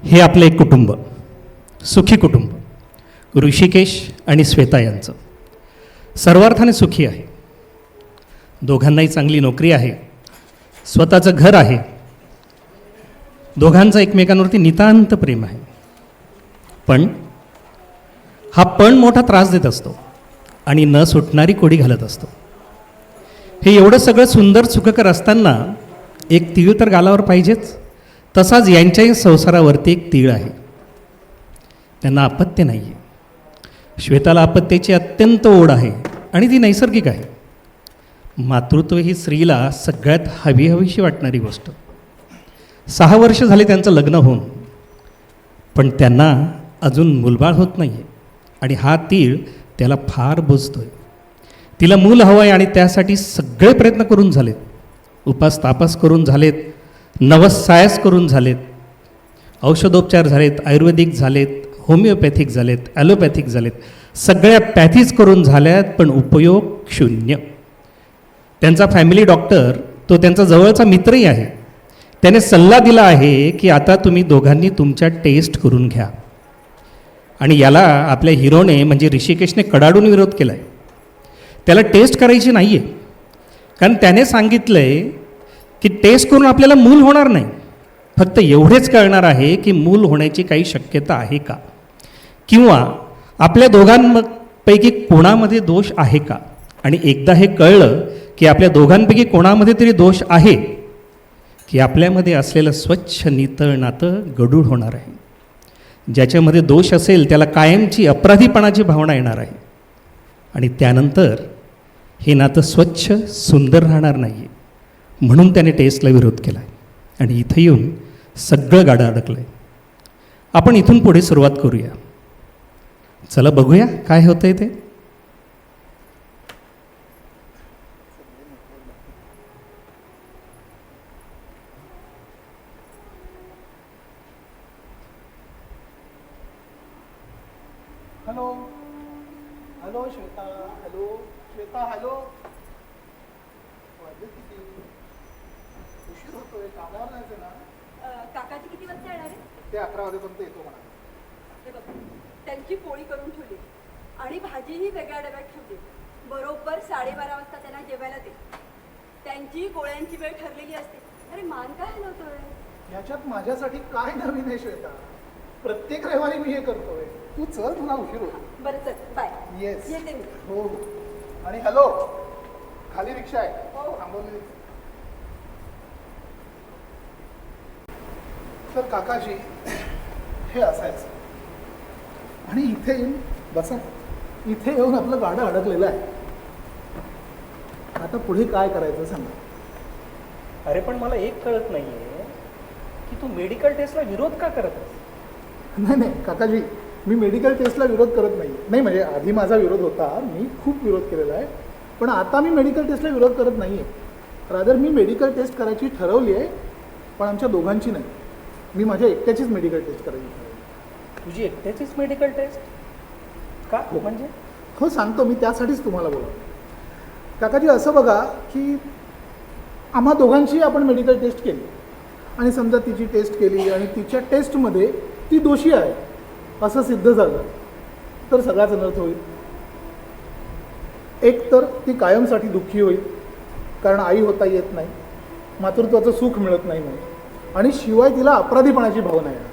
हे आपलं एक कुटुंब, सुखी कुटुंब, ऋषिकेश आणि श्वेता यांचं सर्वार्थाने सुखी आहे. दोघांनाही चांगली नोकरी आहे, स्वतःचं घर आहे, दोघांचं एकमेकांवरती नितांत प्रेम आहे. पण मोठा त्रास देत असतो आणि न सुटणारी कोडी घालत असतो. हे एवढं सगळं सुंदर सुखकर असताना एक तीळ तर गालावर पाहिजेच. तसाच यांच्याही संसारावरती एक तीळ आहे. त्यांना अपत्य नाही आहे. श्वेताला अपत्याची अत्यंत ओढ आहे आणि ती नैसर्गिक आहे. मातृत्व ही स्त्रीला सगळ्यात हवीशी वाटणारी गोष्ट. 6 वर्ष झाले त्यांचं लग्न होऊन, पण त्यांना अजून मूलबाळ होत नाही आहे आणि हा तीळ त्याला फार बुजतोय. तिला मूल हवं आहे आणि त्यासाठी सगळे प्रयत्न करून झालेत. उपास तापास करून झालेत, नवसायस करून झालेत, औषधोपचार झालेत, आयुर्वेदिक झालेत, होमिओपॅथिक झालेत, ॲलोपॅथिक झालेत, सगळ्या पॅथीज करून झाल्यात, पण उपयोग शून्य. त्यांचा फॅमिली डॉक्टर, तो त्यांचा जवळचा मित्रही आहे, त्याने सल्ला दिला आहे की आता तुम्ही दोघांनी तुमच्या टेस्ट करून घ्या. आणि याला आपल्या हिरोने म्हणजे ऋषिकेशने कडाडून विरोध केला आहे. त्याला टेस्ट करायची नाही आहे, कारण त्याने सांगितलं आहे की टेस्ट करून आपल्याला मूल होणार नाही. फक्त एवढेच कळणार आहे की मूल होण्याची काही शक्यता आहे का, किंवा आपल्या दोघांपैकी कोणामध्ये दोष आहे का. आणि एकदा हे कळलं की आपल्या दोघांपैकी कोणामध्ये तरी दोष आहे, की आपल्यामध्ये असलेलं स्वच्छ नितळ नातं गढूळ होणार आहे. ज्याच्यामध्ये दोष असेल त्याला कायमची अपराधीपणाची भावना येणार आहे आणि त्यानंतर हे नातं स्वच्छ सुंदर राहणार नाही आहे. म्हणून त्याने टेस्टला विरोध केला आहे आणि इथं येऊन सगळं गाडं अडकलं आहे. आपण इथून पुढे सुरुवात करूया. चला बघूया काय होतं आहे ते. Hello hello Shweta, hello Shweta, hello. वाजले किती? उशीर होतोय, कामावर जायचं ना. काकाजी किती वाजता येणार आहे? ते 11 वाजेपर्यंत येतो म्हणा. हे बघ, त्यांची पोळी करून ठेवली आणि भाजीही वेगळ्या डब्यात ठेवली. बरोबर 12:30 वाजता त्यांना जेवायला दे. त्यांची गोळ्यांची वेळ ठरलेली असते. अरे मान काय हलवतोय? ह्याच्यात माझ्यासाठी काय नवीन आहे श्वेता? प्रत्येक रविवारी मी हे करतोय. तू चल, तुला उशीर होतो. बरं चल, बाय. येस, येते मी. हो. आणि हॅलो, खाली रिक्षा आहे, हो. थांबवली. तर काकाजी हे असायचं आणि इथे येऊन बसा. इथे येऊन आपलं गाडं अडकलेलं आहे. आता पुढे काय करायचं सांगा. अरे पण मला एक कळत नाही आहे की तू मेडिकल टेस्टला विरोध का करत आहेस? नाही काकाजी, मी मेडिकल टेस्टला विरोध करत नाही. म्हणजे आधी माझा विरोध होता, मी खूप विरोध केलेला आहे. पण आता मी मेडिकल टेस्टला विरोध करत नाही आहे. रादर मी मेडिकल टेस्ट करायची ठरवली आहे, पण आमच्या दोघांची नाही. मी माझ्या एकट्याचीच मेडिकल टेस्ट करायची ठरवली. तुझी एकट्याचीच मेडिकल टेस्ट का? म्हणजे हो सांगतो, मी त्यासाठीच तुम्हाला बोलावं. काकाजी असं बघा की आम्हा दोघांची आपण मेडिकल टेस्ट केली आणि समजा तिची टेस्ट केली आणि तिच्या टेस्टमध्ये ती दोषी आहे असं सिद्ध झालं तर सगळाच अनर्थ होईल. एक तर ती कायमसाठी दुःखी होईल, कारण आई होता येत नाही, मातृत्वाचं सुख मिळत नाही म्हणून. आणि शिवाय तिला अपराधीपणाची भावना आहे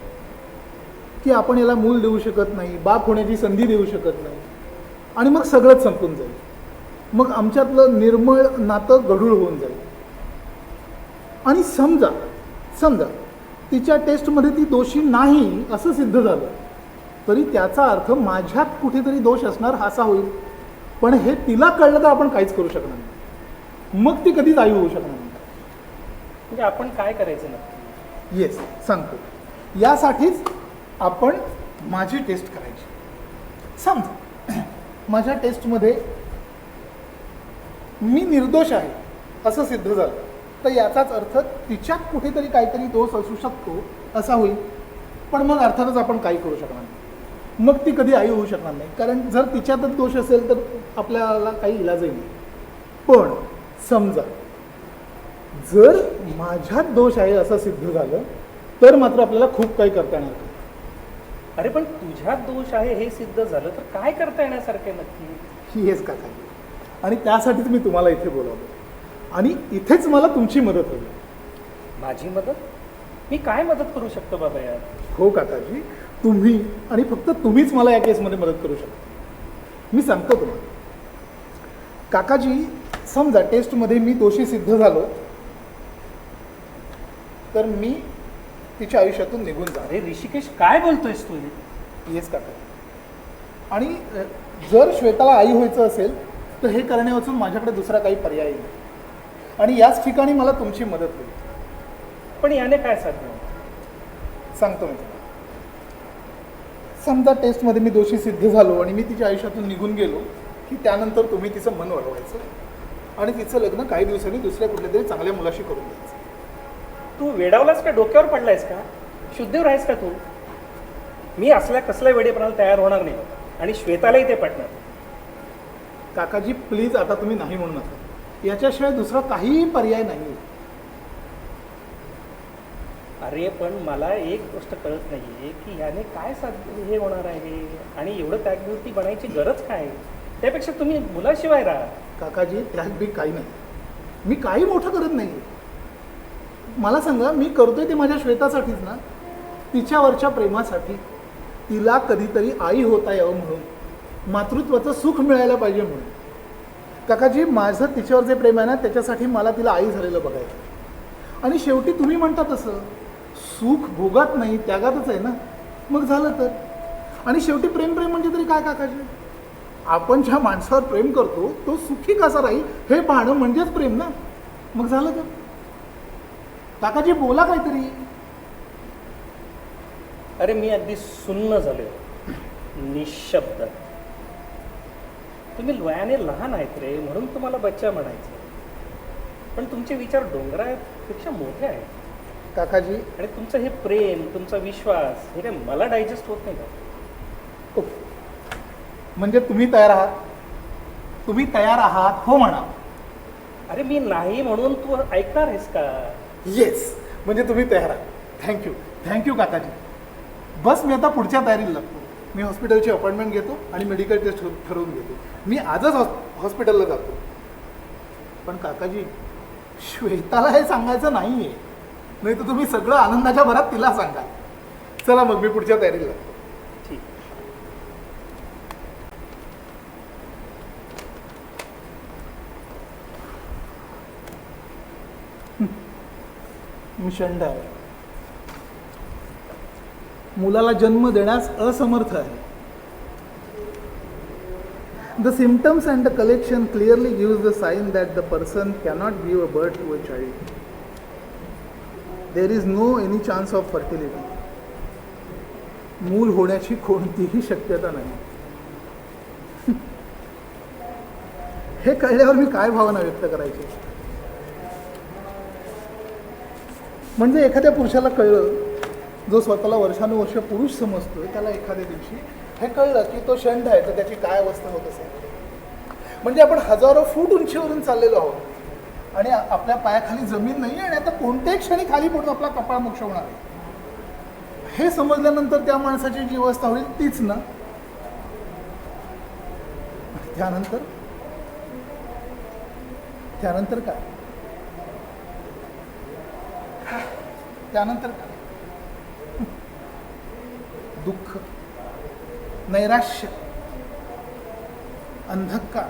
की आपण याला मूल देऊ शकत नाही, बाप होण्याची संधी देऊ शकत नाही, आणि मग सगळंच संपून जाईल. मग आमच्यातलं निर्मळ नातं गढूळ होऊन जाईल. आणि समजा तिच्या टेस्टमध्ये ती दोषी नाही असं सिद्ध झालं तरी त्याचा अर्थ माझ्यात कुठेतरी दोष असणार असा होईल. पण हे तिला कळलं तर आपण काहीच करू शकणार नाही. मग ती कधीच आई होऊ शकणार नाही. म्हणजे आपण काय करायचं नक्की? येस, सांगतो. यासाठीच आपण माझी टेस्ट करायची. समजा माझ्या टेस्टमध्ये मी निर्दोष आहे असं सिद्ध झालं तर याचाच अर्थ तिच्यात कुठेतरी काहीतरी दोष असू शकतो असा होईल. पण मग अर्थातच आपण काही करू शकणार नाही. मग ती कधी आई होऊ शकणार नाही, कारण जर तिच्यातच दोष असेल तर आपल्याला काही इलाजही नाही. पण समजा जर माझ्यात दोष आहे असं सिद्ध झालं तर मात्र आपल्याला खूप काही करता येणार नाही. अरे पण तुझ्यात दोष आहे हे सिद्ध झालं तर काय करता येण्यासारखे नक्की? येस काकाजी, आणि त्यासाठीच मी तुम्हाला इथे बोलावलं आणि इथेच मला तुमची मदत हवी. माझी मदत? मी काय मदत करू शकतो बाबा यार? हो काकाजी, तुम्ही आणि फक्त तुम्हीच मला या केसमध्ये मदत करू शकता. मी सांगतो तुम्हाला. काकाजी, समजा टेस्टमध्ये मी दोषी सिद्ध झालो तर मी तिच्या आयुष्यातून निघून जा. अरे ऋषिकेश, काय बोलतोयस तू? येस काका. आणि जर श्वेताला आई व्हायचं असेल तर हे करण्या वाचून माझ्याकडे दुसरा काही पर्याय नाही. आणि याच ठिकाणी मला तुमची मदत होईल. पण याने काय साध्य? सांगतो मी तुम्हाला. समजा टेस्टमध्ये मी दोषी सिद्ध झालो आणि मी तिच्या आयुष्यातून निघून गेलो की त्यानंतर तुम्ही तिचं मन वळवायचं आणि तिचं लग्न काही दिवसांनी दुसऱ्या कुठल्या तरी चांगल्या मुलाशी करून द्यायचं. तू वेडावलास का? डोक्यावर पडलायस का? शुद्धीवर आहेस का तू? मी असल्या कसल्या वेडेपणाला तयार होणार नाही आणि श्वेतालाही ते पटणार. काकाजी प्लीज, आता तुम्ही नाही म्हणू नका. याच्याशिवाय दुसरा काहीही पर्याय नाही. अरे पण मला एक गोष्ट कळत नाहीये की याने काय साध्य हे होणार आहे आणि एवढं त्यागवृत्ती बनायची गरज काय? त्यापेक्षा तुम्ही मुलाशिवाय राहा. काकाजी, त्यात बी काही नाही. मी काही मोठं करत नाही. मला सांगा, मी करतोय ते माझ्या श्वेतासाठीच ना, तिच्यावरच्या प्रेमासाठी, तिला कधीतरी आई होता यावं म्हणून, मातृत्वाचं सुख मिळायला पाहिजे म्हणून. काकाजी, माझं तिच्यावर जे प्रेम आहे ना, त्याच्यासाठी मला तिला आई झालेलं बघायचं. आणि शेवटी तुम्ही म्हणता तसं सुख भोगात नाही, त्यागातच आहे ना. मग झालं तर. आणि शेवटी प्रेम प्रेम म्हणजे तरी काय काकाजी? आपण ज्या माणसावर प्रेम करतो तो सुखी कसा राहील हे पाहणं म्हणजेच प्रेम ना. मग झालं तर. काकाजी बोला काहीतरी. अरे मी अगदी सुन्न झाले, निशब्द. तुम्ही वयाने लहान आहेत रे, म्हणून तुम्हाला बच्चा म्हणायचं. पण तुमचे विचार डोंगरापेक्षा मोठे आहेत काकाजी. आणि तुमचं हे प्रेम, तुमचा विश्वास हे काय मला डायजेस्ट होत नाही का? म्हणजे तुम्ही तयार आहात? तुम्ही तयार आहात? हो म्हणा. अरे मी नाही म्हणून तू ऐकणार आहेस का? येस, म्हणजे तुम्ही तयार आहात. थँक्यू, थँक्यू काकाजी. बस मी आता पुढच्या तयारीला लागतो. मी हॉस्पिटलची अपॉइंटमेंट घेतो आणि मेडिकल टेस्ट ठरवून घेतो. मी आजच हॉस्पिटलला जातो. पण काकाजी, श्वेताला हे सांगायचं नाही आहे, नाही तर तुम्ही सगळं आनंदाच्या भरात तिला सांगा. चला मग, मी पुढच्या तयारीला लागतो. ठीक. मी षंड आहे. मुलाला जन्म देण्यास असमर्थ आहे. The symptoms and the collection clearly gives the sign that the person cannot give a birth to a child. There is no any chance of fertility. मूल होण्याची कोणतीही शक्यता नाही. हे कळल्यावर मी काय भावना व्यक्त करायची? म्हणजे एखाद्या पुरुषाला कळलं, जो स्वतःला वर्षानुवर्ष पुरुष समजतोय, त्याला एखाद्या दिवशी हे कळलं की तो षंड आहे, तर त्याची काय अवस्था होत असेल. म्हणजे आपण हजारो फूट उंचीवरून चाललेलो आहोत आणि आपल्या पायाखाली जमीन नाही आणि आता कोणत्याही क्षणी खाली पडून आपला कपाळ मोक्ष होणार आहे. हे समजल्यानंतर त्या माणसाची जी अवस्था होईल तीच ना. त्यानंतर त्यानंतर काय? त्यानंतर काय? दुःख, नैराश्य, अंधकार.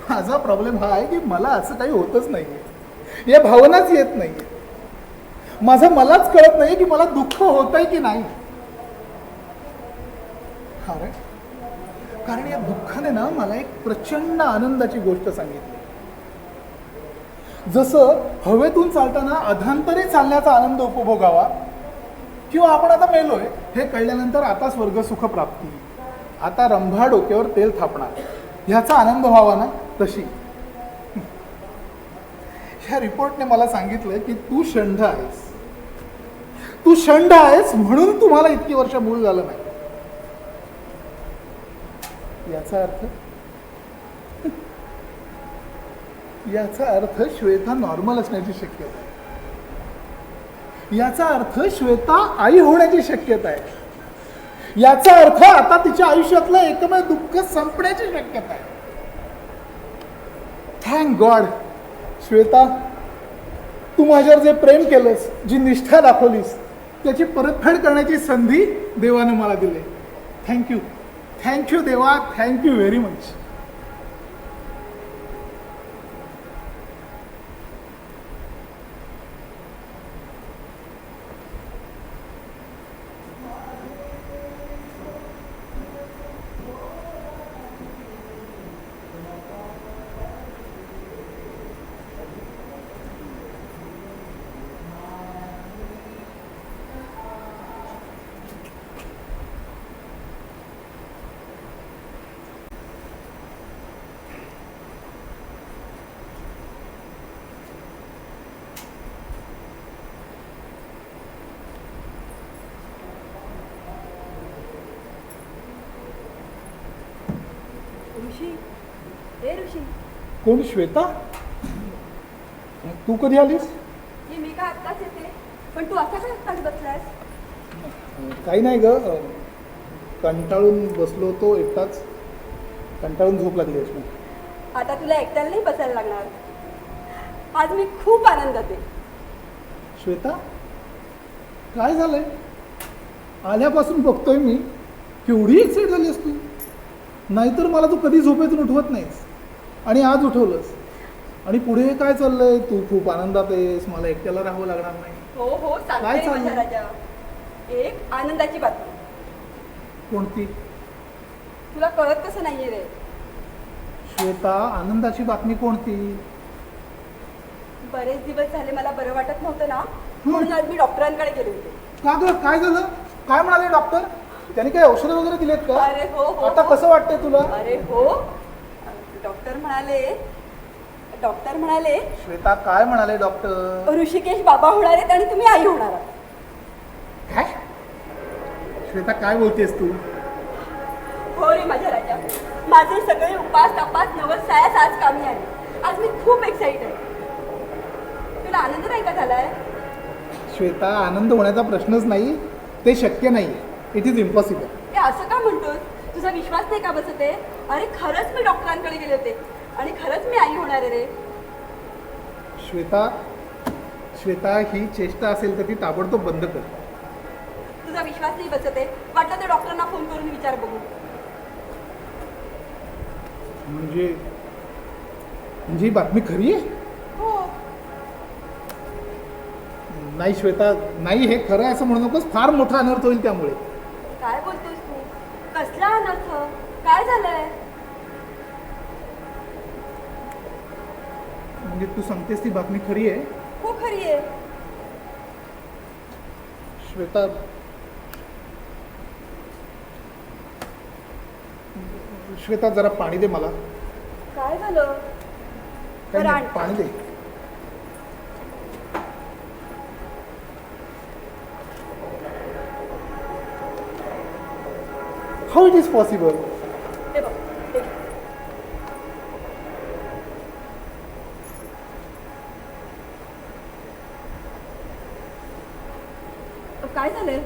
माझा प्रॉब्लेम हा आहे की मला असं काही होतच नाहीये, या भावनाच येत नाहीये. माझं मलाच कळत नाही की मला दुःख होत आहे की नाही. कारण या दुःखाने ना मला एक प्रचंड आनंदाची गोष्ट सांगितली. जसं हवेतून चालताना अधांतरी चालण्याचा आनंद उपभोगावा, किंवा आपण आता मेलोय हे कळल्यानंतर आता स्वर्ग सुख प्राप्ती, आता रंभा डोक्यावर तेल थापणार, ह्याचा आनंद व्हावा ना, तशी ह्या रिपोर्टने मला सांगितलंय की तू षंड आहेस. तू षंड आहेस म्हणून तुम्हाला इतकी वर्ष मूल झालं नाही. याचा अर्थ श्वेता नॉर्मल असण्याची शक्यता आहे. याचा अर्थ श्वेता आई होण्याची शक्यता आहे. याचा अर्थ आता तिच्या आयुष्यातलं एकमेव दुःख संपण्याची शक्यता आहे. थँक गॉड श्वेता, तू माझ्यावर जे प्रेम केलंस, जी निष्ठा दाखवलीस, त्याची परतफेड करण्याची संधी देवाने मला दिली. थँक्यू, थँक्यू देवा, थँक्यू व्हेरी मच. ऋषी, हे ऋषी, कोण श्वेता? तू कधी आलीस? हे मी का आत्ताच येते, पण तू असा काय आत्ताच बसलास? काही नाही ग, कंटाळून बसलो होतो एकटाच. कंटाळून झोप लागली असं. आता तुला एकट्याला नाही बसायला लागणार. आज मी खूप आनंदात आहे. श्वेता, काय झालंय? आल्यापासून बघतोय मी, केवढी एक्साइट झालीस तू. नाहीतर मला तू कधी झोपेतून उठवत नाहीस, आणि आज उठवलंस. आणि पुढे काय चाललंय? तू खूप आनंदात आहेस, मला एकट्याला राहावं लागणार नाही. हो हो, काय सांगते चाललंय? माझ्या राजा. एक आनंदाची बातमी. कोणती? तुला कळत कसं नाहीये रे? श्वेता, आनंदाची बातमी कोणती? बरेच दिवस झाले मला बरं वाटत नव्हतं ना, म्हणून आज मी डॉक्टरांकडे गेले होते. का ग, काय झालं? काय म्हणाले डॉक्टर? त्यांनी काही औषधं वगैरे दिलेत का? अरे हो हो. आता कसं वाटतंय तुला? अरे हो, डॉक्टर म्हणाले श्वेता, काय म्हणाले डॉक्टर? ऋषिकेश बाबा होणार आहेत आणि तुम्ही आई होणार आहात. काय? श्वेता, काय बोलतेस तू? हो रे माझ्या राजा, माझे सगळे उपास तपास नवस सायास आज कामी आले. आज मी खूप एक्साइटेड आहे. तुला आनंद नाही का झालाय? श्वेता, आनंद होण्याचा प्रश्नच नाही, ते शक्य नाही. It is impossible. ते असं का म्हणतोस? तुझा विश्वास नाही का बसत आहे? अरे खरंच मी डॉक्टरांकडे गेले होते आणि खरंच मी आई होणार आहे रे. श्वेता, श्वेता, ही चेष्टा असेल तर ती ताबडतोब बंद कर. तुझा विश्वास नाही बसत आहे? वाटलं तर डॉक्टरांना फोन करून विचार बघू. म्हणजे ही बातमी खरी आहे? हो. नाही श्वेता, नाही, हे खरं आहे असं म्हणू नकोस. फार मोठा अनर्थ होईल त्यामुळे. काय बोलतोस तू? कसला अनर्थ? काय झालंय? म्हणजे तू सांगतेस ती बातमी खरी आहे? हो खरी आहे. श्वेता, श्वेता, जरा पाणी दे मला. काय झालं? काय बरं, नाही, आण. पाणी दे. How it is possible? हे बघ, हे घे. काय झालंय?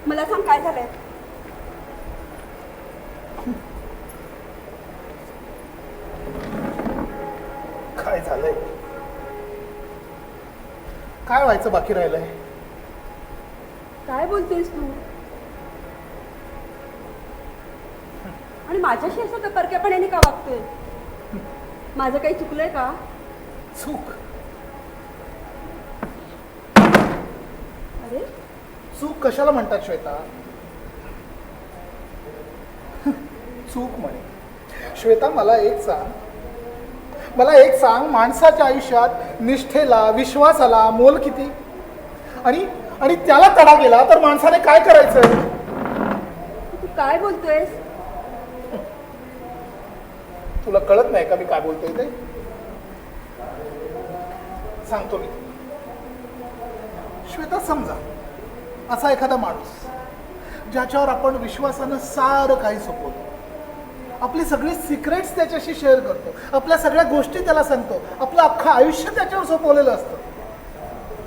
मला सांग काय झालंय? काय झालंय? काय व्हायचं बाकी राहिलंय? काय बोलतेस तू? आणि माझ्याशी असं परक्यापणाने का वागतोय? माझं काही चुकलंय का? चूक? अरे चूक कशाला म्हणतात श्वेता? चूक म्हणे. श्वेता, मला एक सांग, माणसाच्या आयुष्यात निष्ठेला, विश्वासाला मोल किती? आणि त्याला तडा गेला तर माणसाने काय करायचं? तू काय बोलतोयस? तुला कळत नाही का मी काय बोलतोय ते? सांगतो मी. श्वेता, समजा असा एखादा माणूस ज्याच्यावर आपण विश्वासानं सारं काही सोपवतो, आपली सगळी सिक्रेट्स त्याच्याशी शेअर करतो, आपल्या सगळ्या गोष्टी त्याला सांगतो, आपलं अख्खं आयुष्य त्याच्यावर सोपवलेलं असतं.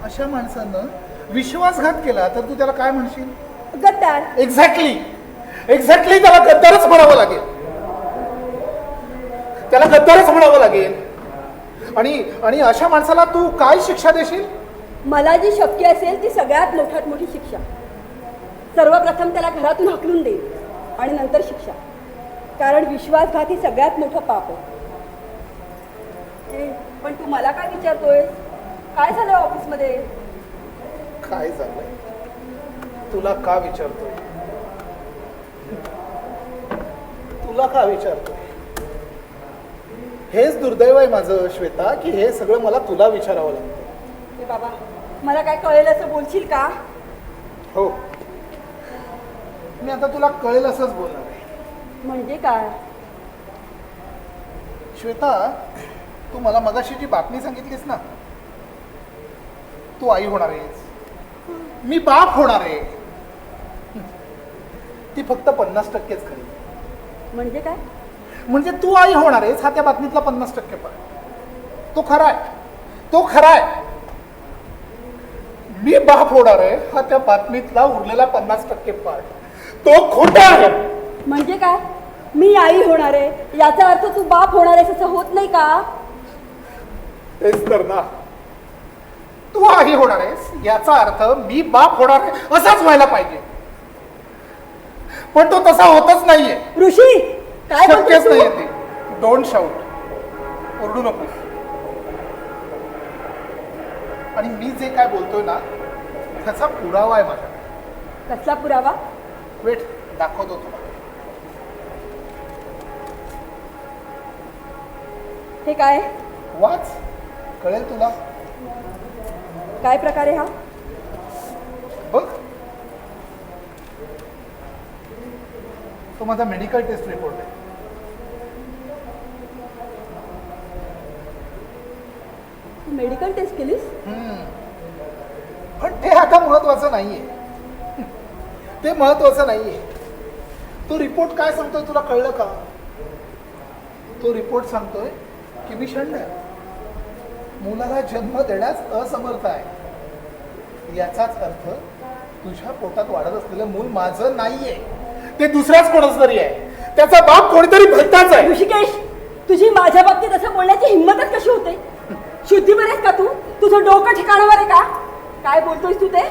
अशा माणसानं विश्वासघात केला तर तू त्याला काय म्हणशील? गद्दार. एक्झॅक्टली त्याला गद्दारच म्हणावं लागेल. त्याला गद्दारच म्हणावं लागेल. आणि अशा माणसाला तू काय शिक्षा देशील? मला जी शक्य असेल ती सगळ्यात मोठ्यात मोठी शिक्षा. सर्वप्रथम त्याला घरातून हकलून देईल आणि नंतर शिक्षा. कारण विश्वासघात ही सगळ्यात मोठं पाप आहे. पण तू मला काय विचारतोय? काय झालं ऑफिसमध्ये? काय झालंय तुला का विचारतोय? तुला का विचारतोय? हेच दुर्दैव आहे माझं श्वेता, की हे सगळं मला तुला विचारावं लागतं. हे बाबा, मला काय कळेल असं बोलशील का? हो, मी आता तुला कळेल असंच बोलणार आहे. म्हणजे काय? श्वेता, तू मला मगाशी जी बातमी सांगितलीस ना, तू आई होणार आहेस, मी बाप होणार आहे, ती फक्त 50%च खरी. म्हणजे काय? म्हणजे तू आई होणार आहेस हा त्या बातमीतला 50% पार्ट तो खरा आहे. तो खरा आहे. मी बाप होणार आहे हा त्या बातमीतला उरलेला 50% पार्ट तो खोटा आहे. म्हणजे काय? मी आई होणार आहे याचा अर्थ तू बाप होणार आहेस असं होत नाही का? तेच तर ना, तू आई होणार आहेस याचा अर्थ मी बाप होणार आहे असाच व्हायला पाहिजे. पण तो तसा होतच नाहीये. ऋषी, काय शक्यच बोलतोस नाहीये तू? ते. डोंट शाउट, ओरडू नकोस. आणि मी जे काय बोलतोय ना त्याचा पुरावा आहे माझा. कसला पुरावा? वेट, दाखवतो तुला. हे काय? वाच, कळेल तुला. काय प्रकार आहे हा? बघ, तो माझा मेडिकल टेस्ट रिपोर्ट आहे. मेडिकल टेस्ट केलीस? पण ते आता महत्वाचं नाहीये. ते महत्वाचं नाहीये. तो रिपोर्ट काय सांगतोय तुला कळलं का? तो रिपोर्ट सांगतोय की मी षंड आहे, मुलाला जन्म देण्यास असमर्थ आहे. याचाच अर्थ तुझ्या पोटात वाढत असलेलं मूल माझं नाहीये, ते दुसऱ्याच कोणाच तरी आहे. त्याचा बाप कोणीतरी भलताच आहे. ऋषिकेश, तुझी माझ्या बाबतीत असं बोलण्याची हिंमतच कशी होते? शुद्धीवर आहेस का तू? तुझं डोकं ठिकाणावर आहे का? काय बोलतोयस तू ते?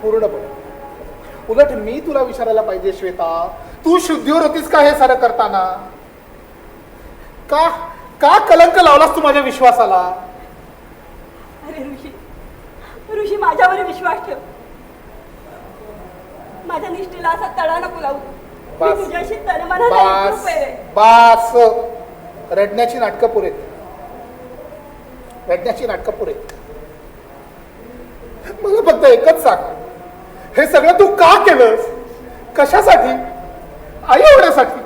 पूर्णपणे. उलट मी तुला विचारायला पाहिजे श्वेता, तू शुद्धीवर होतीस का हे सारं करताना? का का कलंक लावलास तू माझ्या विश्वासाला? अरे ऋषी, माझ्यावर विश्वास ठेव. माझ्या निष्ठेला असा तडा नको लावू. मी बस. तुझ्याशी तनमनाने एकरूप आहे. बास. रडण्याची नाटकं पुरेत. रडण्याची नाटकं पुरेत. मला फक्त एकच सांग, हे सगळं तू का केलंस? कशासाठी? आई होण्यासाठी?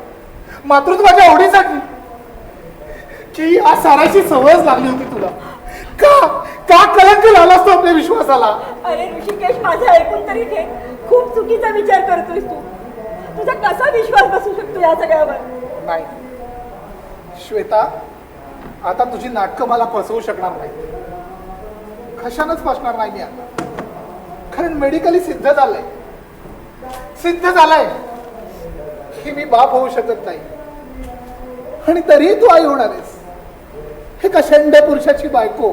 मातृत्वाच्या ओढीसाठी? की या साराची सवयच लागली होती तुला? का का कलंक लावलास तू आपल्या विश्वासाला? अरे ऋषिकेश, माझं ऐकून तरी घे. खूप चुकीचा विचार करतोयस तू. तुझा कसा विश्वास बसू शकतो या सगळ्यावर? नाही श्वेता, आता तुझी नाटकं मला फसवू शकणार नाही. कशानंच फसणार नाही मी आता. कारण मेडिकली सिद्ध झालंय की मी बाप होऊ शकत नाही. आणि तरीही तू आई होणार आहेस. हे कषंड पुरुषाची बायको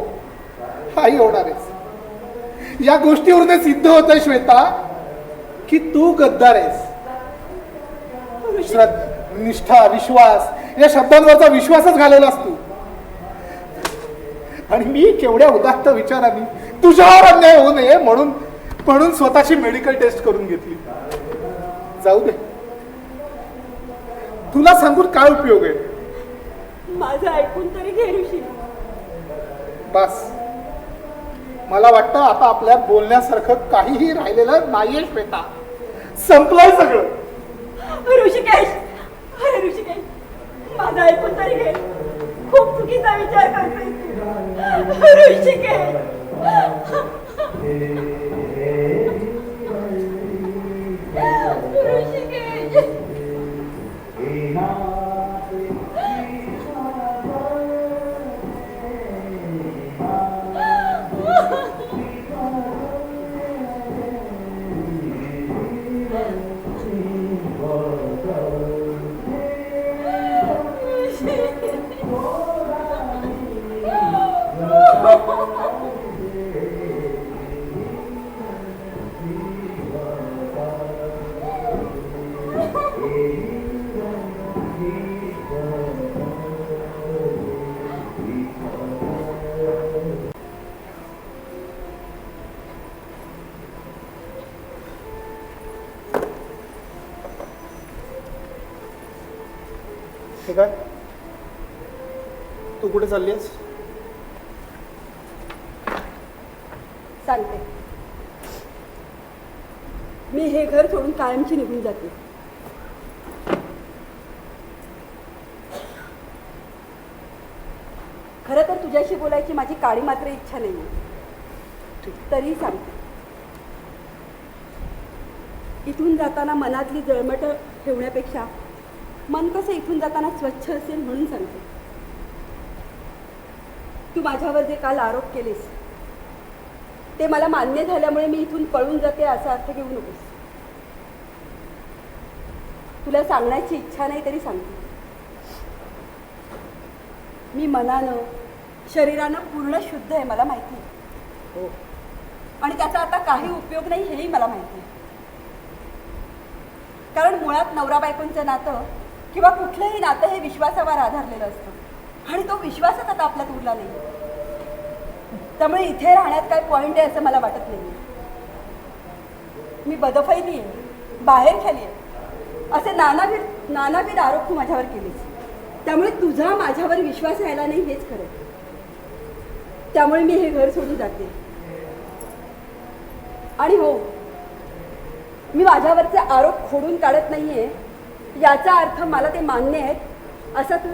आई होणार आहेस. या गोष्टीवरून ते सिद्ध होत आहे श्वेता की तू गद्दार आहेस. श्रद्धा, निष्ठा, विश्वास या शब्दांवरचा विश्वासच घालवलास तू. आणि मी केवढ्या उदात्त विचारांनी तुझ्यावर अन्याय होऊ नये म्हणून स्वतःची मेडिकल टेस्ट करून घेतली. जाऊ दे, तुला सांगून काय उपयोग आहे? माझं ऐकून तरी घे ऋषी. बस, मला वाटतं आता आपल्या बोलण्यासारखं काहीही राहिलेलं नाहीये श्वेता. संपलंय सगळं. ऋषिकेश, अरे ऋषिकेश, माझं ऐकून तरी घे. खूप चुकीचा विचार करतोय तू. ऋषिकेश, ऋषिकेश. ठीक आहे, तू कुठे चालली आहेस? सांगते, मी हे घर सोडून कायमची निघून जाते. खरं तर तुझ्याशी बोलायची माझी काळी मात्र इच्छा नाही, तरी सांगते. इथून जाताना मनातली जळमट ठेवण्यापेक्षा मन कसं इथून जाताना स्वच्छ असेल म्हणून सांगते. तू माझ्यावर जे काल आरोप केलेस ते मला मान्य झाल्यामुळे मी इथून पळून जाते असा अर्थ घेऊ नकोस. तुला सांगण्याची इच्छा नाही तरी सांगते. मी मनानं शरीरानं पूर्ण शुद्ध आहे, मला माहिती आहे. हो, आणि त्याचा आता काही उपयोग नाही हेही मला माहिती आहे. कारण मुळात नवरा बायकोंचं नातं किंवा कुठलंही नातं हे विश्वासावर आधारलेलं असतं आणि तो विश्वासच आता आपल्यात उरला नाही. त्यामुळे इथे राहण्यात काय पॉईंट आहे असं मला वाटत नाही. मी बदफैली आहे, बाहेर खाली आहे असे नानाविध आरोप तू माझ्यावर केलेस. त्यामुळे तुझा माझ्यावर विश्वास राहिला नाही हेच खरं. त्यामुळे मी हे घर सोडून जाते. आणि हो, मी माझ्यावरचे आरोप खोडून काढत नाहीये याचा अर्थ मला ते मान्य आहेत असा तू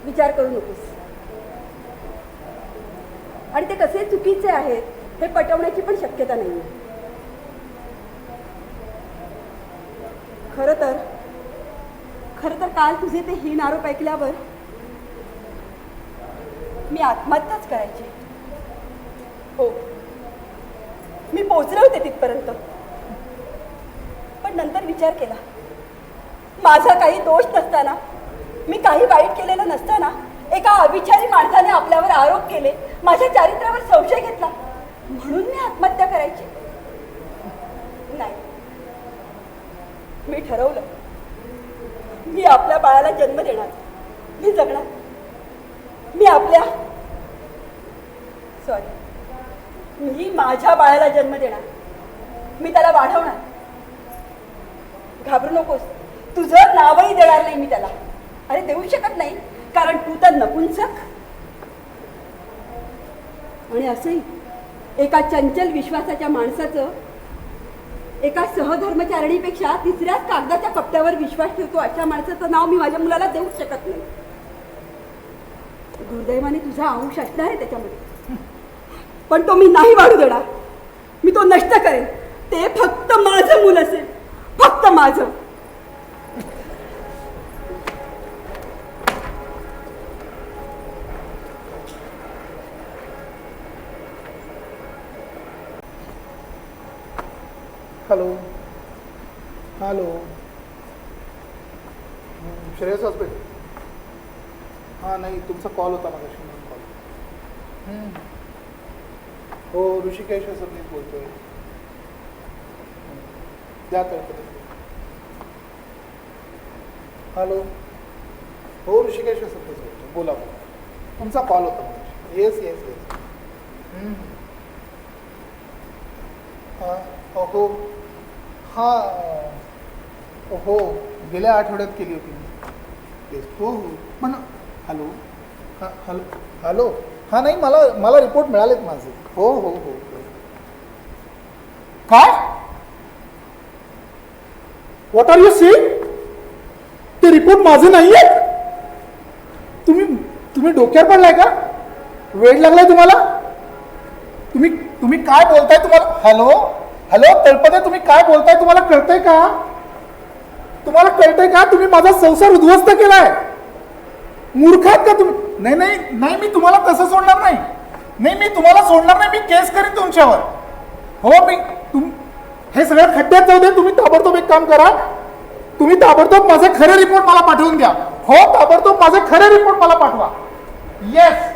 विचार करू नकोस. आणि ते कसे चुकीचे आहेत हे पटवण्याची पण शक्यता नाही आहे. खरं तर काल तुझे ते हीन आरोप ऐकल्यावर मी आत्महत्याच करायची. हो, मी पोचले होते तिथपर्यंत. पण नंतर विचार केला, माझा काही दोष नसताना, मी काही वाईट केलेलं नसताना एका अविचारी माणसाने आपल्यावर आरोप केले, माझ्या चारित्र्यावर संशय घेतला म्हणून मी आत्महत्या करायची नाही. मी ठरवलं, मी आपल्या बाळाला जन्म देणार, मी जगणार. मी माझ्या बाळाला जन्म देणार, मी त्याला वाढवणार. घाबरू नकोस, तुझं नावही देणार नाही मी त्याला. अरे देऊ शकत नाही, कारण तू तर नपुंसक. आणि असंही एका चंचल विश्वासाच्या माणसाचं एका सहधर्मचारिणीपेक्षा तिसऱ्याच कागदाच्या कप्प्यावर विश्वास ठेवतो अशा माणसाचं नाव मी माझ्या मुलाला देऊच शकत नाही. दुर्दैवाने तुझा अंश असणार आहे त्याच्यामध्ये, पण तो मी नाही वाढू देणार. मी तो नष्ट करेन. ते फक्त माझं मूल असेल, फक्त माझं. Hello hello, Shreyas hospital. हां नाही, तुमचा कॉल होता माझ्याशी म्हणून कॉल. हो, ऋषिकेश सर मी बोलतोय. द्या तर. हॅलो, हो ऋषिकेश सर बोलतो, बोला. तुमचा कॉल होता माझ्याशी. Yes yes yes. हो हां, हो गेल्या आठवड्यात केली होती मी. येस हो हो. पण हॅलो हां हॅलो हां नाही, मला रिपोर्ट मिळालेत माझे. हो हो हो. काय? What are you saying? ते रिपोर्ट माझे नाही आहेत? तुम्ही डोक्यावर पडलाय का? वेळ लागलाय तुम्हाला? तुम्ही काय बोलताय? तुम्हाला हॅलो हॅलो तळपदे, तुम्ही काय बोलताय? तुम्हाला कळतंय का? तुम्हाला कळतंय का? तुम्ही माझा संसार उद्ध्वस्त केलाय. मूर्खात का तुम्ही? नाही नाही नाही, मी तुम्हाला तसं सोडणार नाही. नाही, मी तुम्हाला सोडणार नाही. मी केस करीन तुमच्यावर. हो, हे सगळ्या खड्ड्यात जाऊ दे. तुम्ही ताबडतोब एक काम करा. तुम्ही ताबडतोब माझे खरे रिपोर्ट मला पाठवून द्या. हो, ताबडतोब माझे खरे रिपोर्ट मला पाठवा. येस.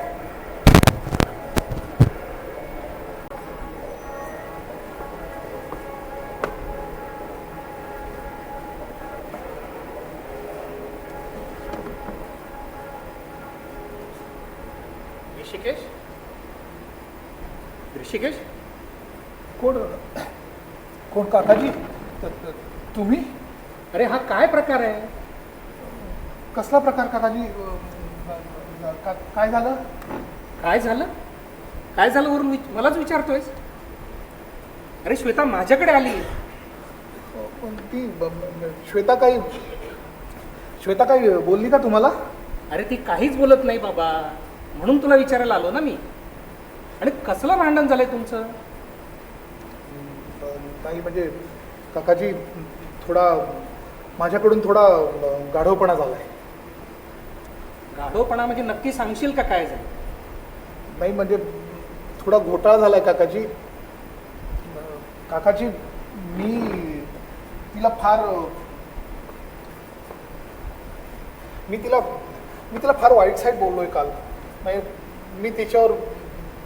ऋषिकेश, ऋषिकेश, कोण कोण काकाजी? तुम्ही? अरे हा काय प्रकार आहे? कसला प्रकार काकाजी? काय झालं? काय झालं? काय झालं वरून मलाच विचारतोयस? अरे श्वेता माझ्याकडे आली. पण ती श्वेता काही बोलली का तुम्हाला? अरे ती काहीच बोलत नाही बाबा, म्हणून तुला विचारायला आलो ना मी. आणि कसलं भांडण झालंय तुमचं? नाही म्हणजे काकाजी, माझ्याकडून थोडा गाढवपणा झालाय. गाढवपणा म्हणजे नक्की सांगशील का काय झालं? नाही म्हणजे थोडा घोटाळा झालाय काकाजी. काकाजी, मी तिला फार वाईट साईड बोललोय काल. नाही, मी तिच्यावर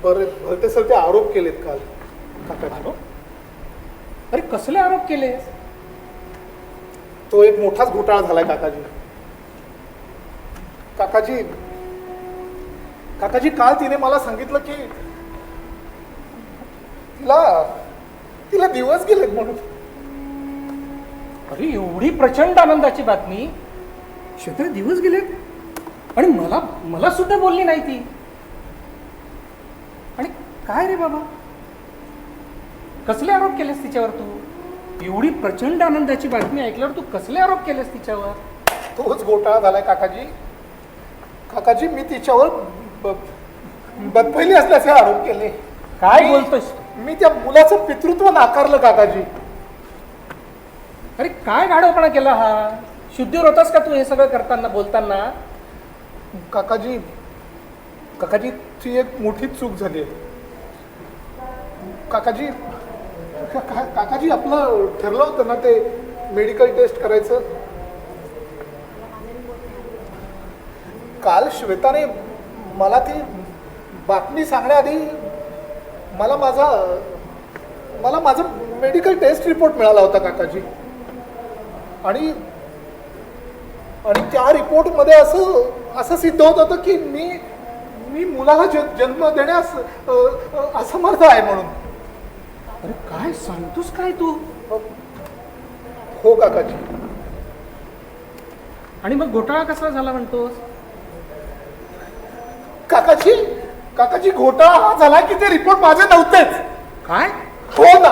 भलते सलते आरोप केलेत काल काकाजी. आरोप? अरे कसले आरोप केले? तो एक मोठाच घोटाळा झालाय काकाजी. काकाजी, काल तिने मला सांगितलं की तिला दिवस गेलेत म्हणून. अरे एवढी प्रचंड आनंदाची बातमी? श्वेता दिवस गेलेत? आणि मला सुद्धा बोलली नाही ती. आणि काय रे बाबा, कसले आरोप केलेस तिच्यावर तू? एवढी प्रचंड आनंदाची बातमी ऐकल्यावर तू कसले आरोप केलेस तिच्यावर? तोच घोटाळा झालाय काकाजी. मी तिच्यावर बदफैली असल्याचे आरोप केले. काय बोलतोस? मी त्या मुलाचं पितृत्व नाकारलं काकाजी. अरे काय गाढवपणा केला हा? शुद्धीवर होतास का तू हे सगळं करताना, बोलताना? काकाजी, ती एक मोठी चूक झाली आहे. काकाजी, आपलं ठरलं होतं ना ते मेडिकल टेस्ट करायचं. काल श्वेताने मला ती बातमी सांगण्याआधी मला माझा मेडिकल टेस्ट रिपोर्ट मिळाला होता काकाजी. आणि त्या रिपोर्टमध्ये असं सिद्ध होत होतं की मी मुलाला जन्म देण्यास असमर्थ आहे म्हणून. अरे काय सांगतोस काय तू? हो काकाजी. आणि मग घोटाळा कसा झाला म्हणतोस? काकाजी, घोटाळा हा झाला की ते रिपोर्ट माझे नव्हतेच. काय? हो ना,